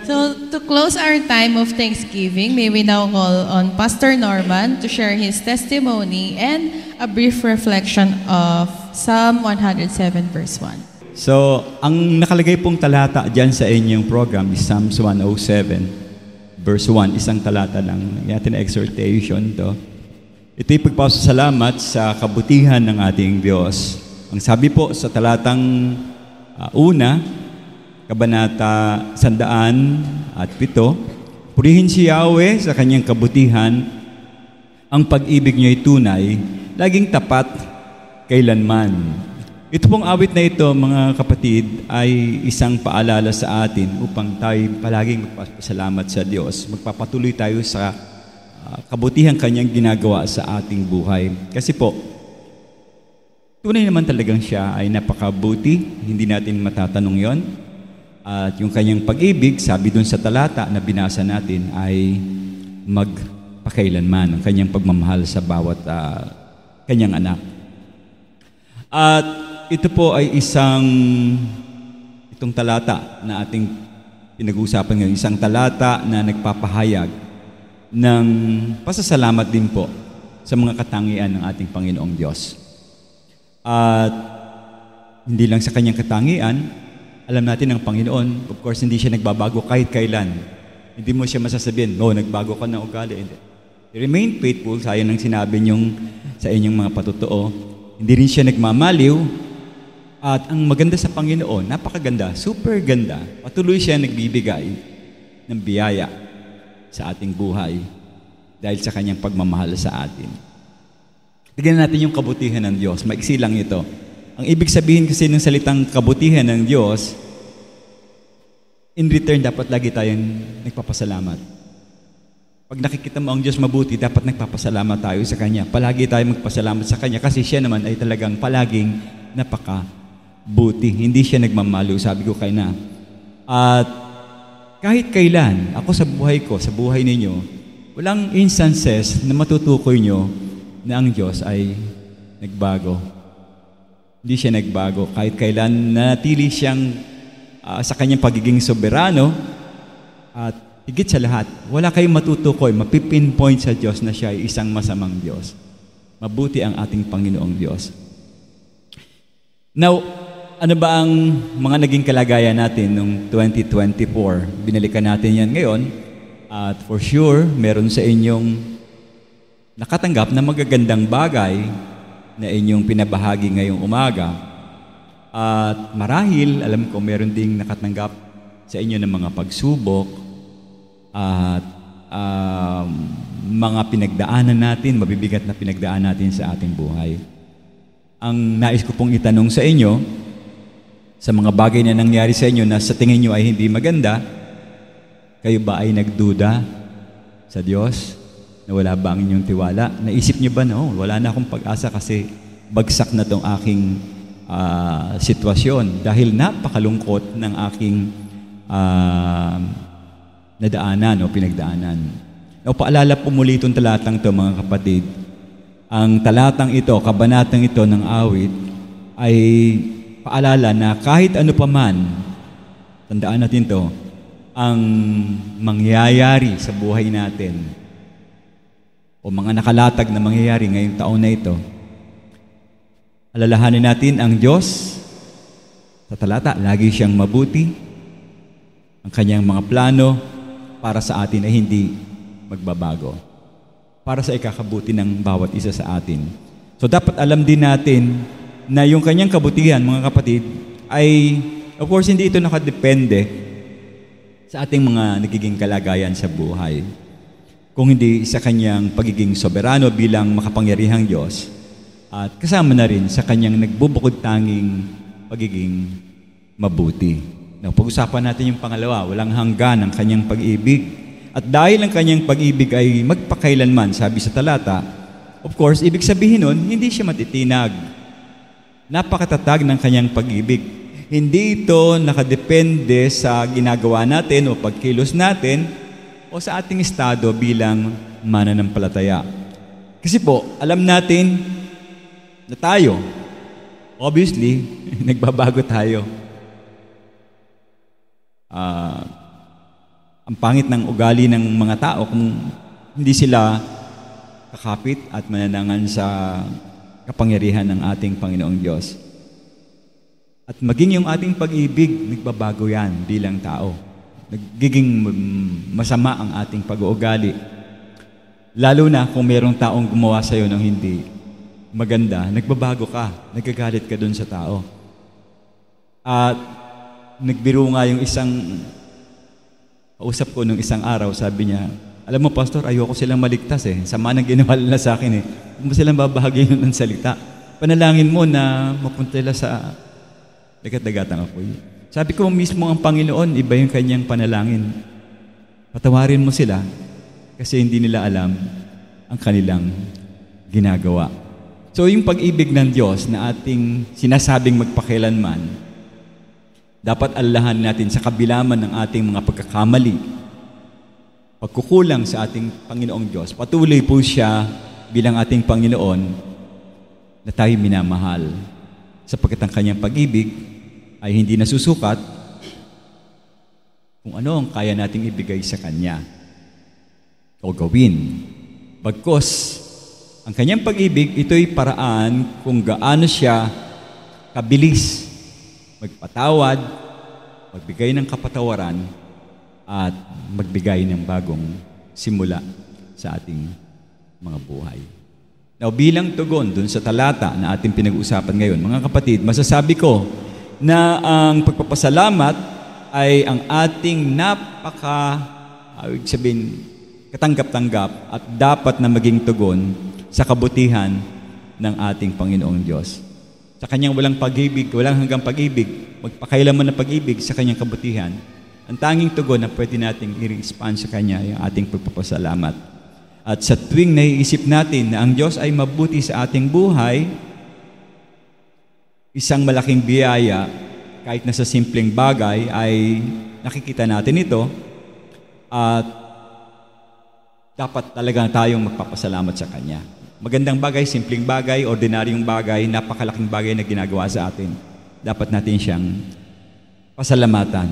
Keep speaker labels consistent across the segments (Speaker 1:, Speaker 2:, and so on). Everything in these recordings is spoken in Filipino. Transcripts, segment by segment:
Speaker 1: So, to close our time of Thanksgiving, may we now call on Pastor Norman to share his testimony and a brief reflection of Psalm 107 verse 1.
Speaker 2: So, ang nakalagay pong talata dyan sa inyong program is Psalms 107 verse 1. Isang talata lang. Yatin na exhortation to. Ito'y pagpapasalamat sa kabutihan ng ating Diyos. Ang sabi po sa talatang una, Kabanata 107, purihin si Yahweh sa kanyang kabutihan, ang pag-ibig niyo'y tunay, laging tapat kailanman. Ito pong awit na ito, mga kapatid, ay isang paalala sa atin upang tayo palaging magpasalamat sa Diyos. Magpapatuloy tayo sa kabutihan kanyang ginagawa sa ating buhay. Kasi po, tunay naman talagang siya ay napakabuti, hindi natin matatanong yon. At yung kanyang pag-ibig, sabi dun sa talata na binasa natin, ay magpakailanman ang kanyang pagmamahal sa bawat kanyang anak. At ito po ay itong talata na ating pinag-uusapan ngayon, isang talata na nagpapahayag ng pasasalamat din po sa mga katangian ng ating Panginoong Diyos. At hindi lang sa kanyang katangian, alam natin ang Panginoon, of course, hindi siya nagbabago kahit kailan. Hindi mo siya masasabihin, nagbago ka ng ugali. Hindi. Remain faithful, sayang ang sinabi niyong sa inyong mga patotoo. Hindi rin siya nagmamaliw. At ang maganda sa Panginoon, napakaganda, super ganda. Patuloy siya nagbibigay ng biyaya sa ating buhay dahil sa kanyang pagmamahal sa atin. Tignan natin yung kabutihan ng Diyos. Maiksi lang ito. Ang ibig sabihin kasi ng salitang kabutihan ng Diyos, in return, dapat lagi tayong nagpapasalamat. Pag nakikita mo ang Diyos mabuti, dapat nagpapasalamat tayo sa Kanya. Palagi tayo magpasalamat sa Kanya kasi siya naman ay talagang palaging napakabuti. Hindi siya nagmamaliw, sabi ko kayo na. At kahit kailan, ako sa buhay ko, sa buhay ninyo, walang instances na matutukoy nyo na ang Diyos ay nagbago. Hindi siya nagbago. Kahit kailan nanatili siyang sa kanyang pagiging soberano at higit sa lahat, wala kayong matutukoy, mapipinpoint sa Diyos na siya ay isang masamang Diyos. Mabuti ang ating Panginoong Diyos. Now, ano ba ang mga naging kalagayan natin noong 2024? Binalikan natin yan ngayon at for sure, meron sa inyong nakatanggap na magagandang bagay na inyong pinabahagi ngayong umaga. At marahil, alam ko, meron ding nakatanggap sa inyo ng mga pagsubok at mga pinagdaanan natin, mabibigat na pinagdaanan natin sa ating buhay. Ang nais ko pong itanong sa inyo, sa mga bagay na nangyari sa inyo na sa tingin nyo ay hindi maganda, kayo ba ay nagduda sa Diyos? Na wala ba ang inyong tiwala? Naisip niyo ba na, wala na akong pag-asa kasi bagsak na itong aking sitwasyon dahil napakalungkot ng aking nadaanan o pinagdaanan. O paalala po muli itong talatang ito, mga kapatid. Ang talatang ito, kabanatang ito ng awit ay paalala na kahit ano pa man, tandaan natin ito, ang mangyayari sa buhay natin o mga nakalatag na mangyayari ngayong taon na ito, alalahanin natin ang Diyos sa talata, lagi siyang mabuti. Ang kanyang mga plano para sa atin ay hindi magbabago. Para sa ikakabuti ng bawat isa sa atin. So dapat alam din natin na yung kanyang kabutihan, mga kapatid, ay of course hindi ito nakadepende sa ating mga nagiging kalagayan sa buhay. Kung hindi sa kanyang pagiging soberano bilang makapangyarihang Diyos at kasama na rin sa kanyang nagbubukod tanging pagiging mabuti. Now, pag-usapan natin yung pangalawa, walang hanggan ang kanyang pag-ibig. At dahil ang kanyang pag-ibig ay magpakailanman, sabi sa talata, of course, ibig sabihin nun, hindi siya matitinag. Napakatatag ng kanyang pag-ibig. Hindi ito nakadepende sa ginagawa natin o pagkilos natin o sa ating estado bilang mananampalataya. Kasi po, alam natin na tayo, obviously, nagbabago tayo. Ang pangit ng ugali ng mga tao kung hindi sila kakapit at mananangan sa kapangyarihan ng ating Panginoong Diyos. At maging yung ating pag-ibig, nagbabago yan bilang tao. Nagiging masama ang ating pag-uugali. Lalo na kung mayroong taong gumawa sa'yo ng hindi maganda, nagbabago ka, nagagalit ka dun sa tao. At nagbiro nga yung isang kausap ko nung isang araw, sabi niya, alam mo, Pastor, ayoko silang maligtas eh. Sama ng ginawa nila sa akin eh. Huwag mo silang babahagi ng salita. Panalangin mo na mapunta nila sa dagat-dagatang apoy. Sabi ko mismo ang Panginoon, iba yung kanyang panalangin. Patawarin mo sila kasi hindi nila alam ang kanilang ginagawa. So yung pag-ibig ng Diyos na ating sinasabing magpakilanman, dapat alalahan natin sa kabila man ng ating mga pagkakamali, pagkukulang sa ating Panginoong Diyos, patuloy po siya bilang ating Panginoon na tayo minamahal. Sapagkat ang kanyang pag-ibig ay hindi nasusukat kung ano ang kaya nating ibigay sa Kanya o gawin. Bagkus, ang kanyang pag-ibig, ito'y paraan kung gaano siya kabilis magpatawad, magbigay ng kapatawaran, at magbigay ng bagong simula sa ating mga buhay. Now, bilang tugon dun sa talata na ating pinag-uusapan ngayon, mga kapatid, masasabi ko na ang pagpapasalamat ay ang ating katanggap-tanggap at dapat na maging tugon sa kabutihan ng ating Panginoong Diyos. Sa kanyang walang pag-ibig, walang hanggang pag-ibig, magpakailanman na pag-ibig sa kanyang kabutihan, ang tanging tugon na pwede nating i-respond sa kanya ay ang ating pagpapasalamat. At sa tuwing naiisip natin na ang Diyos ay mabuti sa ating buhay, isang malaking biyaya, kahit na sa simpleng bagay, ay nakikita natin ito at dapat talagang tayong magpapasalamat sa Kanya. Magandang bagay, simpleng bagay, ordinaryong bagay, napakalaking bagay na ginagawa sa atin. Dapat natin siyang pasalamatan.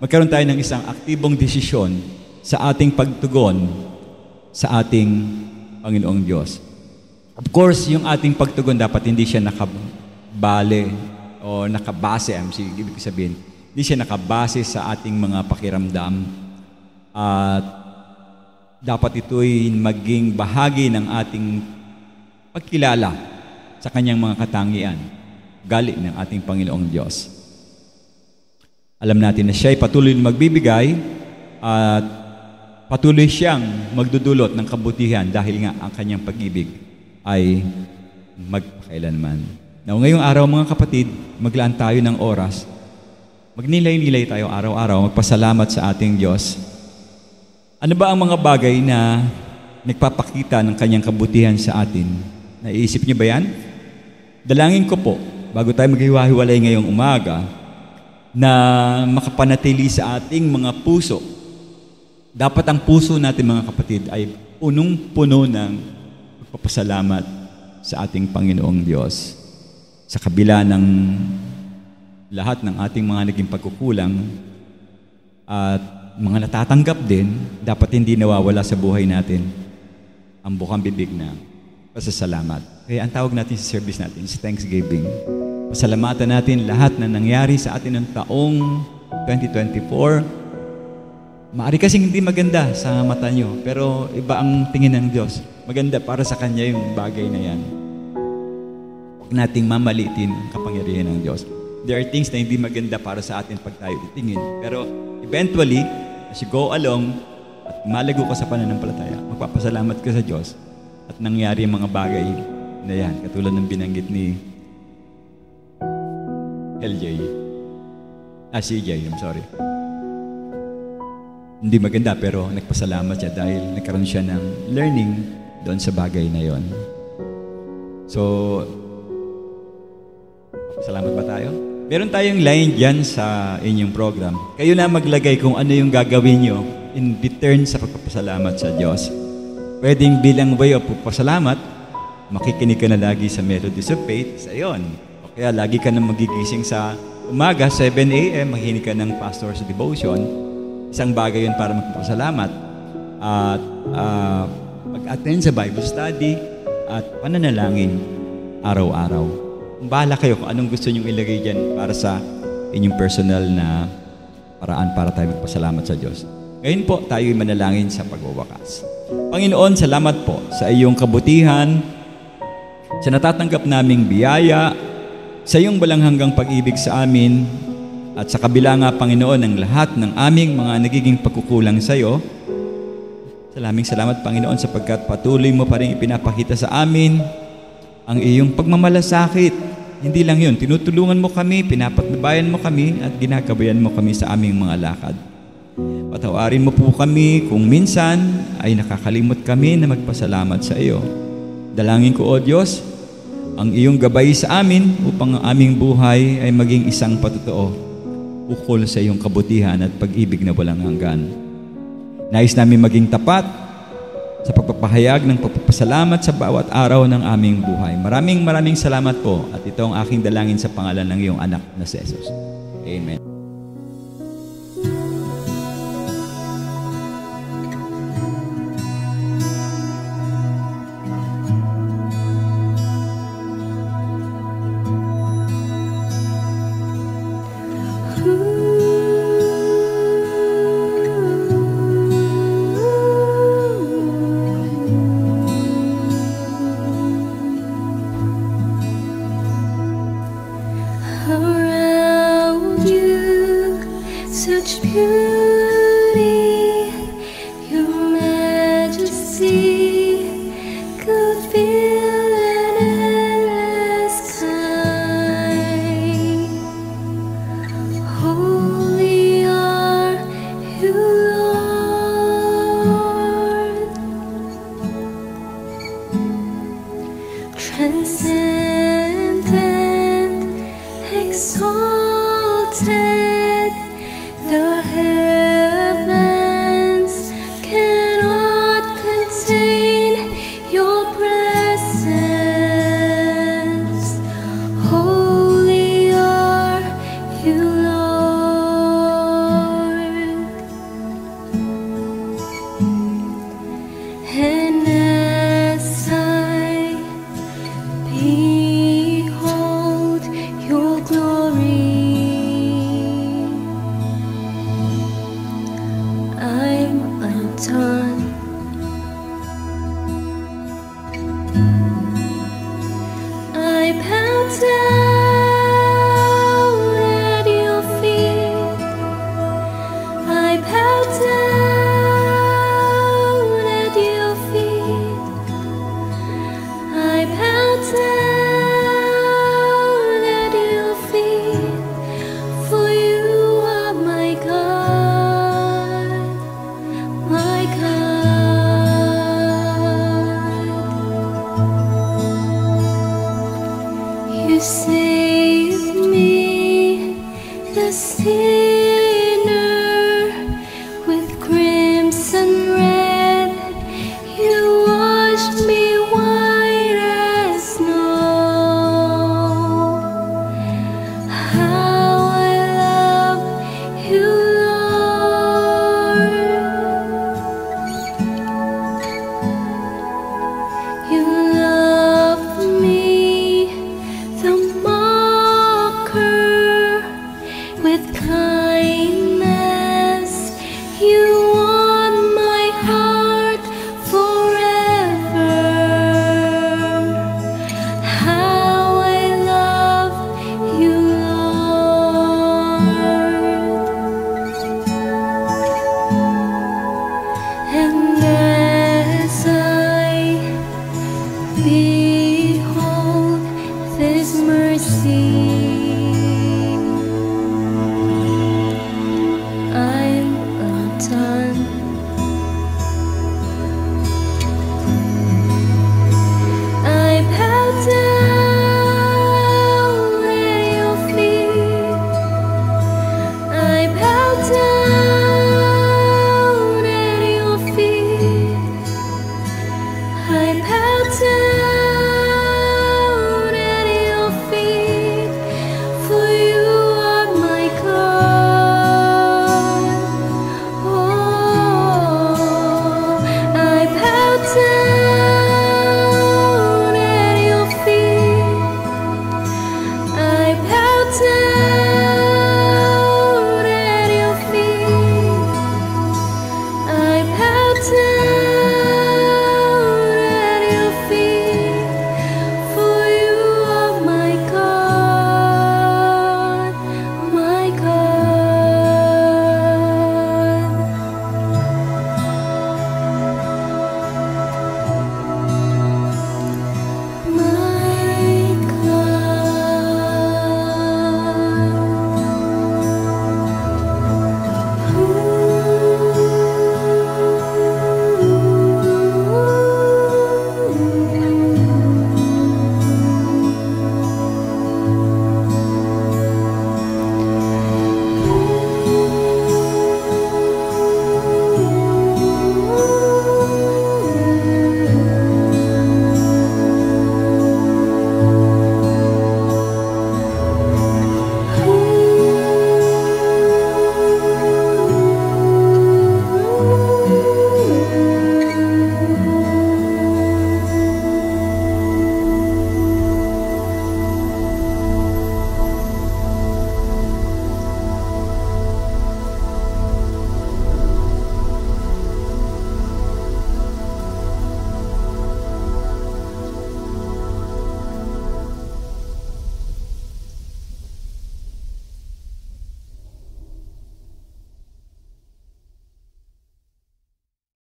Speaker 2: Magkaroon tayo ng isang aktibong desisyon sa ating pagtugon sa ating Panginoong Diyos. Of course, yung ating pagtugon dapat hindi siya nakabale o nakabase, ibig sabihin, hindi siya nakabase sa ating mga pakiramdam. At dapat ito'y maging bahagi ng ating pagkilala sa kanyang mga katangian, gali ng ating Panginoong Diyos. Alam natin na siya ay patuloy na magbibigay at patuloy siyang magdudulot ng kabutihan dahil nga ang kanyang pag-ibig ay magpakailanman. Now, ngayong araw mga kapatid, maglaan tayo ng oras. Magnilay-nilay tayo araw-araw, magpasalamat sa ating Diyos. Ano ba ang mga bagay na nagpapakita ng kanyang kabutihan sa atin? Naiisip niyo ba yan? Dalangin ko po, bago tayo maghiwa-hiwalay ngayong umaga, na makapanatili sa ating mga puso. Dapat ang puso natin mga kapatid ay punong-puno ng pagpapasalamat sa ating Panginoong Diyos. Sa kabila ng lahat ng ating mga naging pagkukulang at mga natatanggap din, dapat hindi nawawala sa buhay natin ang bukang bibig na pasasalamat. Kaya ang tawag natin sa service natin is Thanksgiving. Pasalamatan natin lahat na nangyari sa atin ng taong 2024. Maari kasing hindi maganda sa mata nyo, pero iba ang tingin ng Diyos. Maganda para sa Kanya yung bagay na yan. Huwag nating mamalitin ang kapangyarihan ng Diyos. There are things na hindi maganda para sa atin pag tayo titingin. Pero eventually, as you go along at malago ka sa pananampalataya, magpapasalamat ka sa Diyos at nangyari ang mga bagay na yan, katulad ng binanggit ni CJ, I'm sorry. Hindi maganda pero nagpasalamat siya dahil nagkaroon siya ng learning doon sa bagay na yon. So, salamat ba tayo? Meron tayong line dyan sa inyong program. Kayo na maglagay kung ano yung gagawin nyo in return sa pagpapasalamat sa Diyos. Pwedeng bilang way of pagpapasalamat, makikinig ka na lagi sa Melodies of Faith, sa iyon. O kaya lagi ka na magigising sa umaga, 7 a.m., makikinig ka ng Pastor's Devotion. Isang bagay yun para magpasalamat at pag-attend sa Bible study at pananalangin araw-araw. Bahala kayo kung anong gusto nyong ilagay dyan para sa inyong personal na paraan para tayo magpasalamat sa Diyos. Ngayon po, tayo'y manalangin sa pagwawakas. Panginoon, salamat po sa iyong kabutihan, sa natatanggap naming biyaya, sa iyong walang hanggang pag-ibig sa amin, at sa kabila nga, Panginoon, ng lahat ng aming mga nagiging pagkukulang sa iyo. Salamat, Panginoon, sapagkat patuloy mo pa rin ipinapakita sa amin ang iyong pagmamalasakit. Hindi lang yun, tinutulungan mo kami, pinapatnubayan mo kami, at ginagabayan mo kami sa aming mga lakad. Patawarin mo po kami kung minsan ay nakakalimot kami na magpasalamat sa iyo. Dalangin ko, O Diyos, ang iyong gabay sa amin upang ang aming buhay ay maging isang patotoo ukol sa iyong kabutihan at pag-ibig na walang hanggan. Nais namin maging tapat sa pagpapahayag ng pagpapasalamat sa bawat araw ng aming buhay. Maraming salamat po at ito ang aking dalangin sa pangalan ng iyong anak na si Jesus. Amen.
Speaker 3: Around you, such beauty, your majesty could fill an endless sky. Holy are you, Lord, transcendent, exalted, the heavens cannot contain your presence. Holy are you, Lord. And as I behold your glory, I'm undone. I bow down at your feet. I bow down at your feet. I bow down at your feet, for you are my God, my God. You saved me, the sinner, with crimson red. You washed me white as snow. How I love you, Lord. You loved me, the mocker, with kindness. You won my heart forever. How I love you, Lord. And as I behold this mercy, I'm undone.